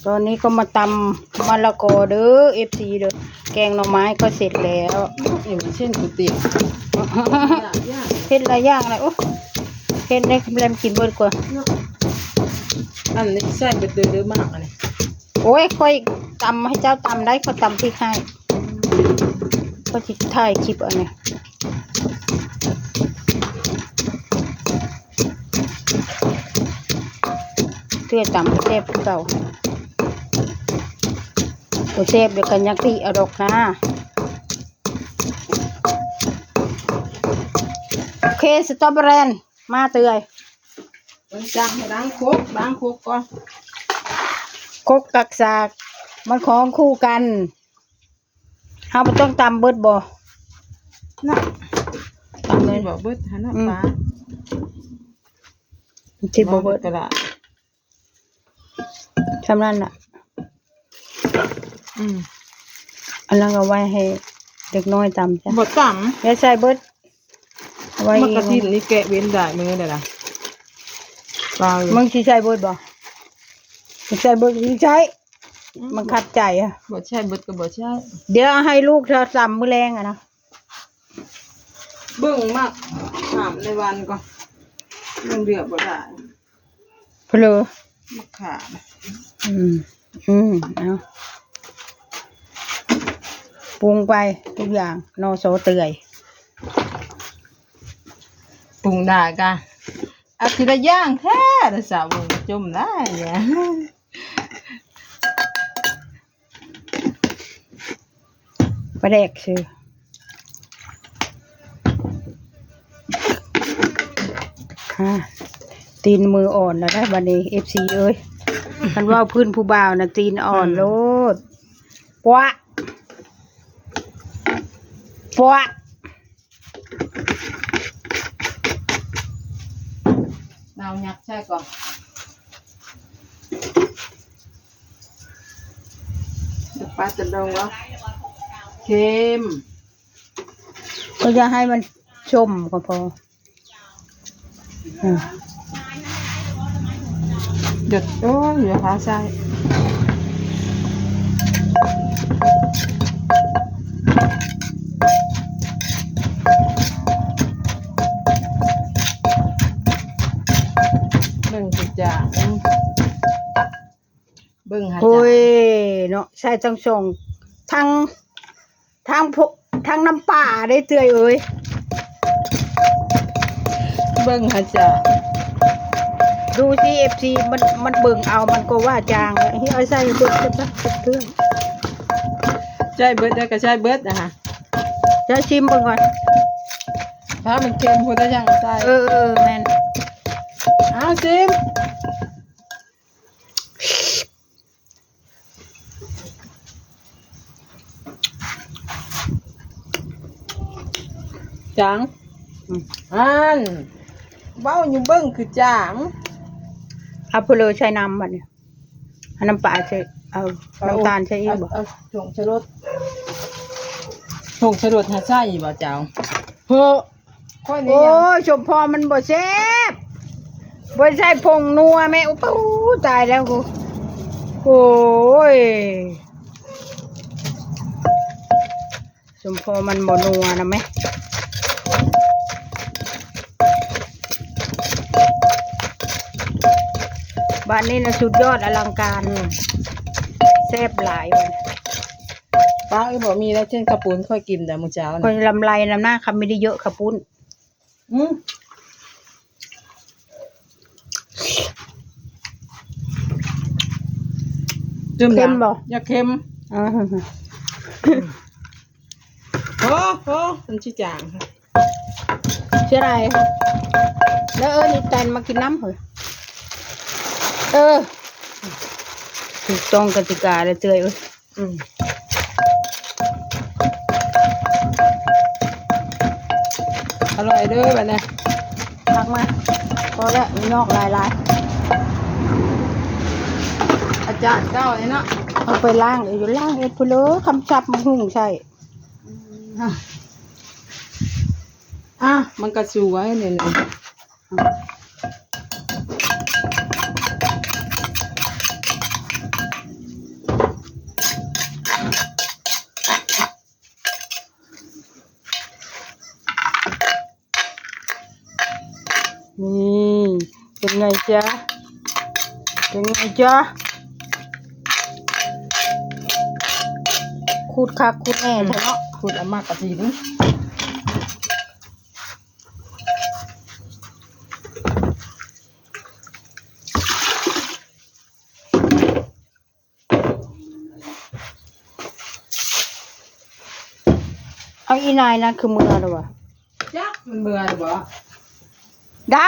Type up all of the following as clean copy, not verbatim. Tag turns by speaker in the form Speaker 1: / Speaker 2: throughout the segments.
Speaker 1: ตอนนี้ก็มาตำมะละกอเด้อ FC เด้อแกงหน่อไม้ก็เสร็จแล้ว
Speaker 2: อย่างเช่นก๋วยเตี๋ยว
Speaker 1: เฮ็ดหลายอย่างเลยโอ้เฮ็ดได้กำไรกินเบิดกว่า
Speaker 2: อันนี้ใส่เบ็ดเดือมากอันนี้
Speaker 1: โอ้ยค่อยตำให้เจ้าตำได้เขาตำพริกให้ก็สิถ่ายคลิปอันนี้เพื่อตำให้แซ่บเก่าตัวแซ่บเดี๋ยวกันยักตีเอาดอกนะโอเคสตรอเบอรี่มาเตย
Speaker 2: จังล้างโคกก่อน
Speaker 1: โคกกักสากมันของคู่กันเฮาบ่ต้องตำเบิดบ่
Speaker 2: น่ะ
Speaker 1: ตำเลย
Speaker 2: บ่เบิดหันฟ้า
Speaker 1: สิบ่เบิดก็ได้ทำนั่นน่ะอันนั้นก็ไว้ให้เด็กน้อยตำจ้ะ
Speaker 2: บ่ตำ
Speaker 1: แล้วใส่เบิดไว้
Speaker 2: มันกระถิ่นนี่แกะเว้นได้มือได้ล่ะ
Speaker 1: มึงสิใส่เบิดบ่ใส่เบิดสิใช้มันขัดใจอ่ะ
Speaker 2: บ่ใช่เบิดก็บ่ใช่
Speaker 1: เดี๋ยวให้ลูกเธอตำมื้อแรงอ่ะนะ
Speaker 2: เบิ่งมากถามในวันก่อนมันเดือดบ่ได้
Speaker 1: เพลอ
Speaker 2: มะขาม
Speaker 1: เอาปรุงไปทุกอย่างนอโซเตย
Speaker 2: ปรุงได้กะอาทิตย์ละย่างแท้แต่สาวจมได้เนี่ย
Speaker 1: ปลาแดกชื่อค่ะตีนมืออ่อนนะได้บัดนี้ FC เอ้ยคันว่าพื้นผู้บ่าวนะตีนอ่อนโลดปวะ
Speaker 2: ดาวยักษ์ใช่ก่อนปลาจะดองวะเค็ม
Speaker 1: ก็จะให้มันชมก็พอ
Speaker 2: เดือดโอ้ยอย่าพาใส่เบิ่งสิจ้าเบิ่งหาจ้า
Speaker 1: โอ้ยเนาะใช่ทั้งส่งทั้งน้ำป่าได้เตยเอ้ย
Speaker 2: เบิ่งหาจ้า
Speaker 1: ดูที่ FC มันเบิ่งเอามันก็ว่าจางเฮ้ยเอาใส่เบิดจะเครื่อง
Speaker 2: ใช่เบิดได้ก็ใช่เบิดนะฮะ
Speaker 1: จะชิมเบิ่งก่อน
Speaker 2: ถ้ามันเค็มพอได้ยังใส่
Speaker 1: แม่น
Speaker 2: เอาชิมจังเบ้าอยู่เบิ้งคือจาง
Speaker 1: เอาเพลอใช้น้ำมันเนี่ยน้ำปลาใช้เอาน้ำตาลใช้อีกบ่
Speaker 2: ผงชูรสหาใส่บ่เจ้าเฮ้อค่อยนี้
Speaker 1: โอ้ยชมพอมันบ่แซ่บบ่ใช่ผงนัวแม่โอ้ตายแล้วกูโอ้ยชมพอมันบ่นัวนะแม่บ้านนี้นะสุดยอดอลังการแซ่บหลายวัน
Speaker 2: ป้าบอกมีแล้วเช่นกระปุนค่อยกินแต่มื้อเช้า
Speaker 1: คนลำไรลำหน้าคำไม่ได้เยอะค่ะปุ้น
Speaker 2: เค็มบ่อย่าเค็มโอ้มันชิจาง
Speaker 1: เชื่ออะไรแล้วนี่แตนมากินน้ำเหรอถูกต้องกติกาเลยเตย
Speaker 2: อร่อยด้วยแบบนี้
Speaker 1: พักมาพอแล้วมีนอกลาย
Speaker 2: อาจารย์เจ้าไอ้เนาะ
Speaker 1: เอาไปล้างอยู่ล้างเพลอคำจับมันหุ่งใช่
Speaker 2: มันกระชูไว้เนี่ย
Speaker 1: จ๊ะเป็นไงจ๊ะคูดคักคูดแน่เถอะเนาะ
Speaker 2: พูดอามากกะทีนึง
Speaker 1: เอาอีนายนั่นคือมือหรอวะ
Speaker 2: ยักมันเบื่อหรือเปล่า
Speaker 1: ด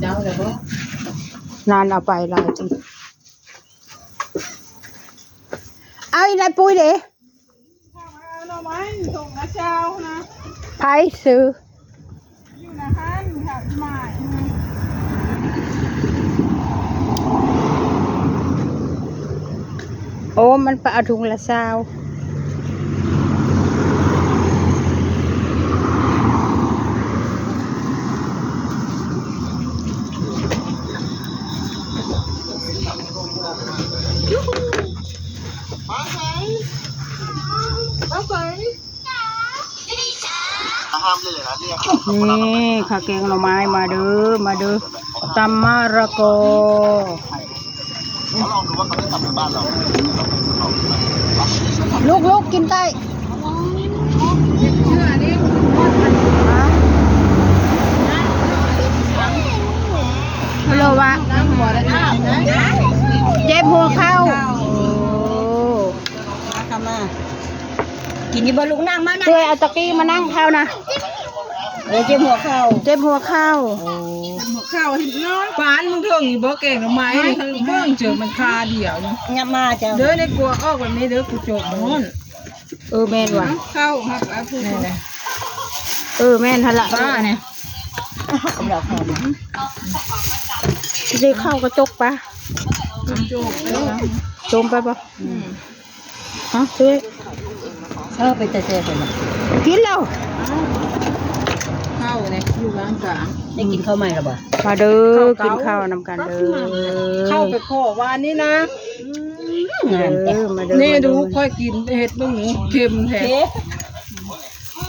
Speaker 2: เจ้าเลยบ่
Speaker 1: ำนานเอาไปหลายจริงเอาอีนายปุ้ยเด้
Speaker 2: เอาหน่อไม้ส่งนะเช้านะ
Speaker 1: ไผซื้อ
Speaker 2: อยู่นะฮันค่ะพี่หมาย
Speaker 1: โอ้มันไปเอาถุงละซาวนี่ข้าวแกงหน่อไม้มาเด้อมาเด้อตำมะระกอลูกกินได้
Speaker 2: เชื่อนี่
Speaker 1: ฮัลโหลวะ
Speaker 2: น้ำหัวและน้ำนะ
Speaker 1: เจ็บหัวเข้า
Speaker 2: ทำมากินยี่บอลูกนั่งมานะ
Speaker 1: ช่วยเอาตะกี้มานั่งเข้านะ
Speaker 2: เจ็บหัวเข่า
Speaker 1: เจ็บหัวเข้า
Speaker 2: หัวเข่าเห็นน้อยปานมึงเถิงนี่บ่เก่งหรือไม้นี่เบิ่งเจอมันคาเดียวนี่
Speaker 3: งับมาเจ้า
Speaker 2: เด้อในกลัวออกแบบนี้เด้อกูโจกมัน
Speaker 1: แม่นว่ะ
Speaker 2: เข้าครับอาพูดนี่แหละ
Speaker 1: แม่นทันละ
Speaker 2: ป้าเนี่ย
Speaker 3: กำลังหอม
Speaker 1: จะเข้ากระจกปะ
Speaker 2: โจกเด้อ
Speaker 1: จมไปปะฮะช่วย
Speaker 3: ไปเจ๊คนละ
Speaker 1: กินแล้ว
Speaker 2: เข้าเนี่ยอยู่กลางกลาง
Speaker 3: ได้กินข้าวใหม่หรือเปล่า
Speaker 1: มาเด้อกินข้าวนำกันเด้อ
Speaker 2: เข้าไปขอวานนี่นะ
Speaker 3: งามแต่
Speaker 1: มาเด้อ
Speaker 2: นี่ดูค่อยกินเห็ดมึงเค็มแท้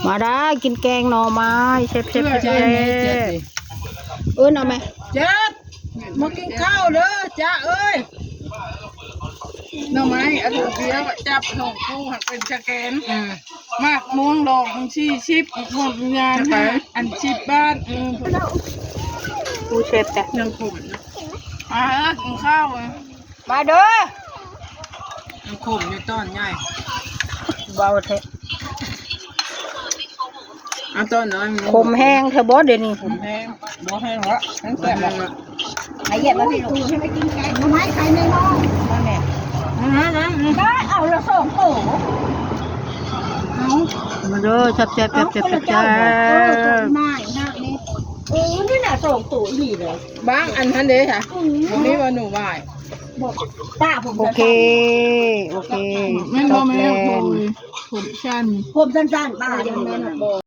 Speaker 1: มาได้กินแกงหน่อไม้เชฟ
Speaker 2: เชื่อใจไหมเจ็ดดิ
Speaker 1: เอาไหม
Speaker 2: เจ็ดมากินข้าวเด้อจ้าเอ้ยหน่อไม้อันเดียวจับของกูหักเป็นชะแกนมากม่วงดอกมึงชี้ชิบหมดงานอันชิบบ้าน
Speaker 1: กูเชฟแต่
Speaker 2: ยังขมกินข้าว
Speaker 1: มาเด้อ
Speaker 2: ยังขมอยู่ต้นใหญ่
Speaker 1: เบาเถอะ
Speaker 2: ต้นน้อย
Speaker 1: ขมแห้งเธอบอสเดี๋ยวนี้
Speaker 2: ขมแห้งบ่แห้งละแห้งแซ่บละ
Speaker 3: ไข่เย็นมาพี่ลูกให้ไปกินไก่ทำไมไข่ในหม้อนั่นแหละได้เอาละสองโต๊ะเอา
Speaker 1: มาเด้อจับ
Speaker 3: เอาคนละเจ้าไม่นะนี่นี่น่ะสองโต๊ะดีเลย
Speaker 2: บ้างอันทันเด้ค่ะวันนี้วันหนูไหว
Speaker 3: บอกป้าผม
Speaker 1: โอเคโอเค
Speaker 2: แม่นบ่แม่ผมชัน
Speaker 3: ผมสั้นๆป้าอย่างนั้นบอก